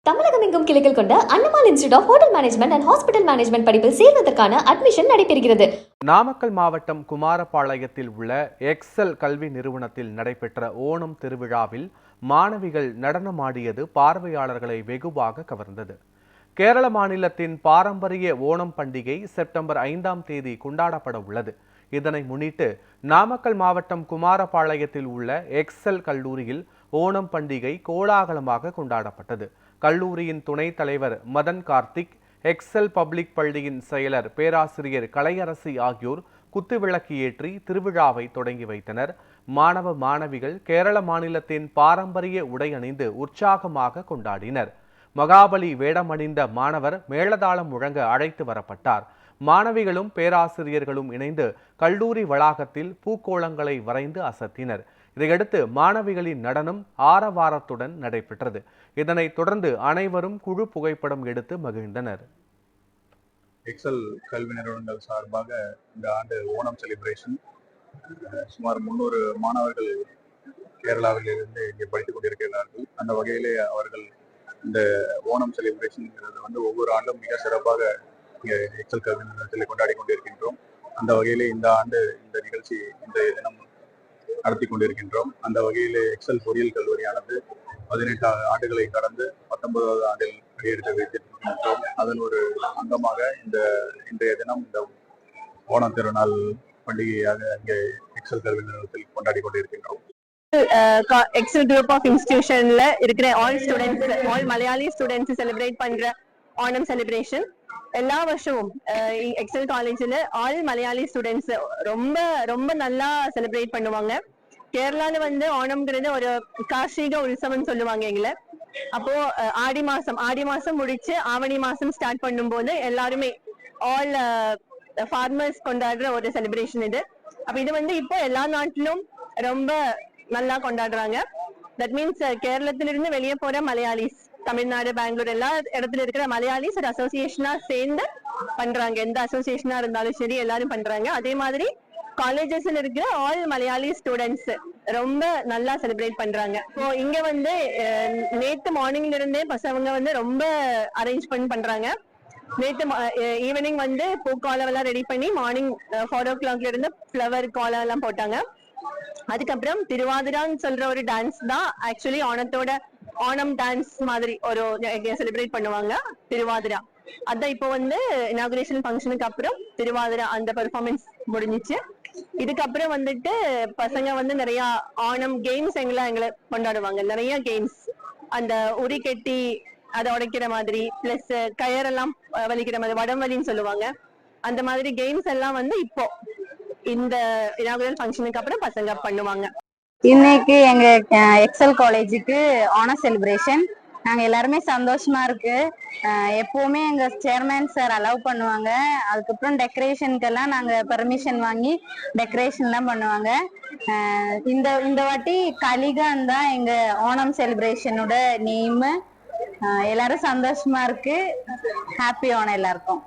தமிழகம் எங்கும் கிளைகள் கொண்ட Annamal institute of hotel management and hospital management படிப்பில் சேர்வதற்கான அட்மிஷன் நடைபெறுகிறது. நாமக்கல் மாவட்டம் குமாரபாளையத்தில் உள்ள எக்ஸல் கல்வி நிறுவனத்தில் நடைபெற்ற ஓணம் திருவிழாவில் மாணவிகள் நடனமாடியது பார்வையாளர்களை வெகுவாக கவர்ந்தது. கேரள மாநிலத்தின் பாரம்பரிய ஓணம் பண்டிகை செப்டம்பர் 5ஆம் தேதி கொண்டாடப்பட உள்ளது. இதனை முன்னிட்டு நாமக்கல் மாவட்டம் குமாரபாளையத்தில் உள்ள எக்ஸல் கல்லூரியில் ஓணம் பண்டிகை கோலாகலமாக கொண்டாடப்பட்டது. கல்லூரியின் துணைத் தலைவர் மதன் கார்த்திக், எக்ஸல் பப்ளிக் பள்ளியின் செயலர் பேராசிரியர் கலையரசி ஆகியோர் குத்துவிளக்கு ஏற்றி திருவிழாவை தொடங்கி வைத்தனர். மாணவ மாணவிகள் கேரள மாநிலத்தின் பாரம்பரிய உடை அணிந்து உற்சாகமாக கொண்டாடினர். மகாபலி வேடமணிந்த மாணவர் மேளதாளம் முழங்க அழைத்து வரப்பட்டார். மாணவிகளும் பேராசிரியர்களும் இணைந்து கல்லூரி வளாகத்தில் பூக்கோளங்களை வரைந்து அசத்தினர். இதையடுத்து மாணவிகளின் நடனம் ஆரவாரத்துடன் நடைபெற்றது. இதனைத் தொடர்ந்து அனைவரும் குழு புகைப்படம் எடுத்து மகிழ்ந்தனர். எக்ஸல் கல்வி நிறுவனங்கள் சார்பாக இந்த ஆண்டு ஓணம் செலிப்ரேஷன் சுமார் 300 மாணவர்கள் கேரளாவில் இருந்து இங்கே படித்துக் கொண்டிருக்கிறார்கள். அந்த வகையிலே அவர்கள் இந்த ஓணம் செலிப்ரேஷன் ஒவ்வொரு ஆண்டும் மிக சிறப்பாக இங்கே எக்ஸல் கல்வி நிறுவனத்தில் கொண்டாடி கொண்டிருக்கின்றோம். அந்த வகையிலே இந்த ஆண்டு இந்த நிகழ்ச்சி இந்த தினம் நடத்தி கொண்டிருக்கின்றோம். அந்த வகையிலே எக்ஸல் பொறியியல் கல்லூரியானது 18 ஆண்டுகளை கடந்து 19வது ஆண்டில் அடியெடுத்து வைத்திருக்கின்றோம். அதன் ஒரு அங்கமாக இன்றைய தினம் இந்த ஓணம் திருநாள் பண்டிகையாக இங்கே எக்ஸல் கல்வி நிறுவனத்தில் கொண்டாடி கொண்டிருக்கின்றோம். எக்ஸல் குரூப் ஆஃப் இன்ஸ்டிடியூஷன்ல இருக்கிற ஆல் மலையாளி ஸ்டூடெண்ட்ஸ் செலிப்ரேட் பண்ற ஓணம் செலிப்ரேஷன் எல்லா வருஷமும் எக்ஸல் காலேஜ்ல ஆல் மலையாளி ஸ்டூடெண்ட்ஸ் ரொம்ப ரொம்ப நல்லா செலிப்ரேட் பண்ணுவாங்க. கேரளால ஓணம்ங்கிறது ஒரு கார்ஷிக உற்சவம் சொல்லுவாங்க எங்களை. அப்போ ஆடி மாசம் முடிச்சு ஆவணி மாசம் ஸ்டார்ட் பண்ணும்போது எல்லாருமே ஆல் ஃபார்மர்ஸ் கொண்டாடுற ஒரு செலிப்ரேஷன் இது. அப்ப இது இப்போ எல்லா நாட்டிலும் ரொம்ப நல்லா கொண்டாடுறாங்க. தட் மீன்ஸ் கேரளத்திலிருந்து வெளியே போற மலையாளிஸ், தமிழ்நாடு, பெங்களூர் எல்லா இடத்துல இருக்கிற மலையாளிஸ் ஒரு அசோசியேஷனா சேர்ந்து பண்றாங்க. எந்த அசோசியேஷனா இருந்தாலும் சரி எல்லாரும் பண்றாங்க. அதே மாதிரி காலேஜஸ்ல இருக்கிற ஆல் மலையாளி ஸ்டூடெண்ட்ஸ் ரொம்ப நல்லா செலிப்ரேட் பண்றாங்க. இப்போ இங்க நேத்து மார்னிங்ல இருந்தே பசங்க ரொம்ப அரேஞ்ச் பண்றாங்க. நேத்து ஈவினிங் பூக்காலம் எல்லாம் ரெடி பண்ணி மார்னிங் 4 o'clock இருந்து ஃபிளவர் காலம் எல்லாம் போட்டாங்க. அதுக்கப்புறம் திருவாதிரான்னு சொல்ற ஒரு டான்ஸ் தான் ஆக்சுவலி ஓணம் டான்ஸ் மாதிரி ஒரு செலிப்ரேட் பண்ணுவாங்க திருவாதிரா. அதான் இப்போ இனாகுரேஷன் ஃபங்க்ஷனுக்கு அப்புறம் திருவாதிரா அந்த பெர்ஃபார்மன்ஸ் முடிஞ்சிச்சு. இதுக்கப்புறம் பசங்க நிறைய ஓணம் கேம்ஸ் எங்களை கொண்டாடுவாங்க. நிறைய கேம்ஸ், அந்த உரி கெட்டி அதை உடைக்கிற மாதிரி, பிளஸ் கயரெல்லாம் வலிக்கிற மாதிரி, வடம் வலின்னு சொல்லுவாங்க. அந்த மாதிரி கேம்ஸ் எல்லாம் இப்போ இந்த இனாகுரல் ஃபங்க்ஷனுக்கு அப்புறம் பசங்க பண்ணுவாங்க. இன்னைக்கு எங்க எக்ஸல் காலேஜுக்கு ஓணம் செலிப்ரேஷன். நாங்க எல்லாருமே சந்தோஷமா இருக்கு. எப்பவுமே எங்க சேர்மேன் சார் அலோவ் பண்ணுவாங்க. அதுக்கப்புறம் டெக்கரேஷனுக்கெல்லாம் நாங்க பெர்மிஷன் வாங்கி டெக்கரேஷன் எல்லாம் பண்ணுவாங்க. இந்த வாட்டி கலிகான் தான் எங்க ஓணம் செலிப்ரேஷனோட நேம். எல்லாரும் சந்தோஷமா இருக்கு. ஹாப்பி ஓணம் எல்லாருக்கும்.